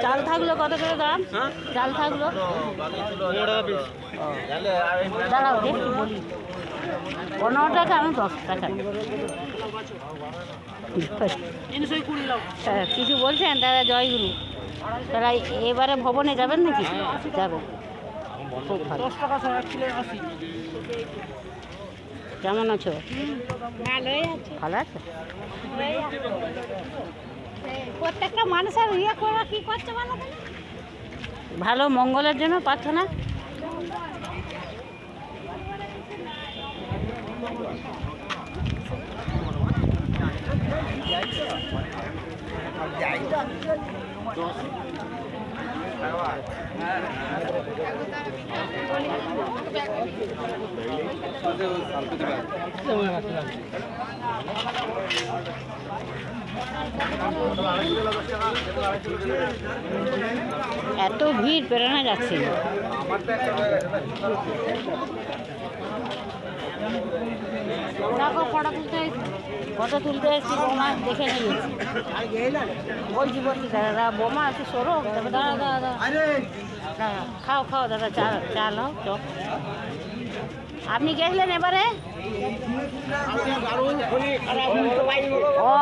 চাল থাকলো কত করে দাম? চাল থাকলো দাঁড়াও দেখি বলি 15 টাকা, আমি 10 টাকা। হ্যাঁ, কিছু বলছেন দাদা? জয়গুরু। তারা এবারে ভবনে যাবেন নাকি? যাবেন, খুব ভালো। কেমন আছো? ভালো আছো? প্রত্যেকটা মানুষের ইয়ে করা কি করছে ভালো, ভালো মঙ্গলের জন্য প্রার্থনা। এত ভিড় পেরানো যাচ্ছে না। ফটো তুলতে এসেছি, বোমা দেখে নিয়েছি। বলছি দাদা বোমা একটু সরো। দাদা দাদা খাও খাও দাদা, চা লাও চপ। আপনি গেছিলেন এবারে? ও